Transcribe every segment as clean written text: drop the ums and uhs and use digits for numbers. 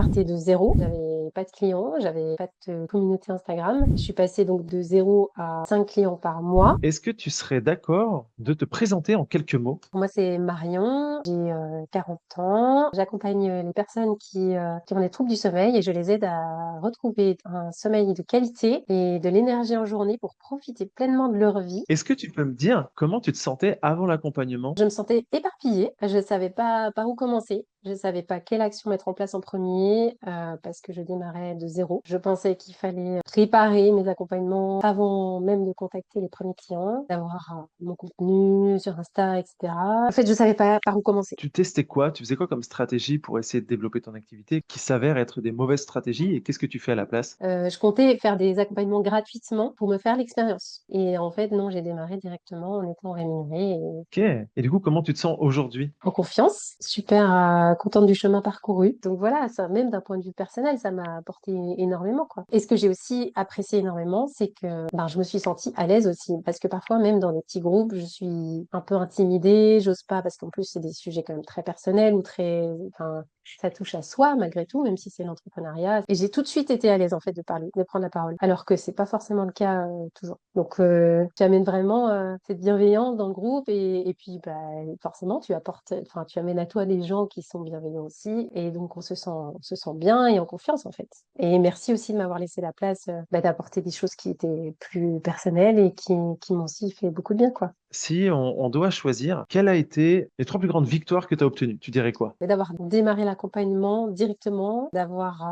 partais de zéro, j'avais pas de clients, j'avais pas de communauté Instagram. Je suis passée donc de zéro à 5 clients par mois. Est-ce que tu serais d'accord de te présenter en quelques mots? Moi, c'est Marion, j'ai 40 ans. J'accompagne les personnes qui ont des troubles du sommeil et je les aide à retrouver un sommeil de qualité et de l'énergie en journée pour profiter pleinement de leur vie. Est-ce que tu peux me dire comment tu te sentais avant l'accompagnement? Je me sentais éparpillée, je ne savais pas par où commencer, je ne savais pas quelle action mettre en place en premier parce que je démarrais de zéro. Je pensais qu'il fallait préparer mes accompagnements avant même de contacter les premiers clients, d'avoir mon contenu sur Insta, etc. En fait, je ne savais pas par où commencer. Tu testais quoi? Tu faisais quoi comme stratégie pour essayer de développer ton activité qui s'avère être des mauvaises stratégies et qu'est-ce que tu fais à la place? Je comptais faire des accompagnements gratuitement pour me faire l'expérience. Et en fait, non, j'ai démarré directement en étant rémunérée et Ok. Et du coup, comment tu te sens aujourd'hui? en confiance, super contente du chemin parcouru. Donc voilà, ça, même d'un point de vue personnel, ça m'a apporté énormément, quoi. Et ce que j'ai aussi apprécié énormément, c'est que ben, je me suis sentie à l'aise aussi. Parce que parfois, même dans des petits groupes, je suis un peu intimidée, j'ose pas, parce qu'en plus, c'est des sujets quand même très personnels ou très, enfin, ça touche à soi malgré tout, même si c'est l'entrepreneuriat. Et j'ai tout de suite été à l'aise en fait de parler, de prendre la parole, alors que c'est pas forcément le cas toujours. Donc tu amènes vraiment cette bienveillance dans le groupe et puis bah, forcément tu apportes, enfin tu amènes à toi des gens qui sont bienveillants aussi et donc on se sent bien et en confiance en fait. Et merci aussi de m'avoir laissé la place bah, d'apporter des choses qui étaient plus personnelles et qui m'ont aussi fait beaucoup de bien quoi. Si on doit choisir, quelles a été les trois plus grandes victoires que tu as obtenues? Tu dirais quoi? Et d'avoir démarré l'accompagnement directement, d'avoir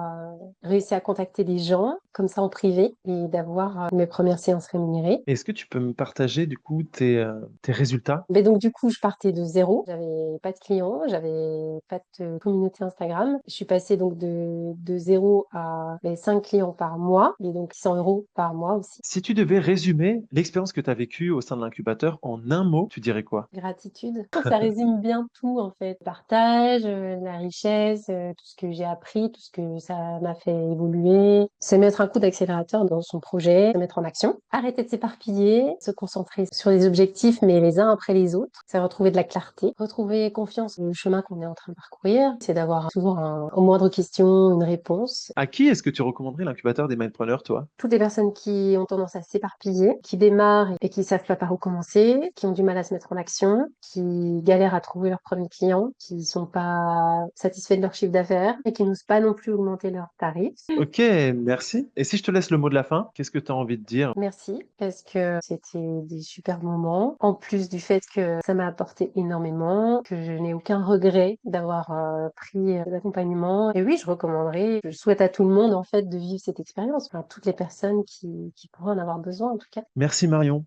réussi à contacter des gens comme ça en privé et d'avoir mes premières séances rémunérées. Est-ce que tu peux me partager du coup tes résultats? Mais donc du coup, je partais de zéro, j'avais pas de clients, j'avais pas de communauté Instagram. Je suis passée donc de zéro à 5 clients par mois et donc 100 euros par mois aussi. Si tu devais résumer l'expérience que tu as vécue au sein de l'incubateur en un mot, tu dirais quoi? Gratitude, ça résume bien tout en fait. Partage, la richesse, tout ce que j'ai appris, tout ce que ça m'a fait évoluer. C'est mettre un coup d'accélérateur dans son projet, se mettre en action. Arrêter de s'éparpiller, se concentrer sur les objectifs mais les uns après les autres. C'est retrouver de la clarté, retrouver confiance dans le chemin qu'on est en train de parcourir. C'est d'avoir toujours aux moindres questions une réponse. À qui est-ce que tu recommanderais l'incubateur des mindpreneurs, toi? Toutes les personnes qui ont tendance à s'éparpiller, qui démarrent et qui savent pas par où commencer, qui ont du mal à se mettre en action, qui galèrent à trouver leurs premiers clients, qui sont pas satisfaits de leur chiffre d'affaires et qui n'osent pas non plus augmenter leurs tarifs. Ok, merci. Et si je te laisse le mot de la fin, qu'est-ce que tu as envie de dire? Merci parce que c'était des super moments. En plus du fait que ça m'a apporté énormément, que je n'ai aucun regret d'avoir pris l'accompagnement. Et oui, je recommanderais, je souhaite à tout le monde en fait de vivre cette expérience. Enfin, toutes les personnes qui pourraient en avoir besoin en tout cas. Merci Marion.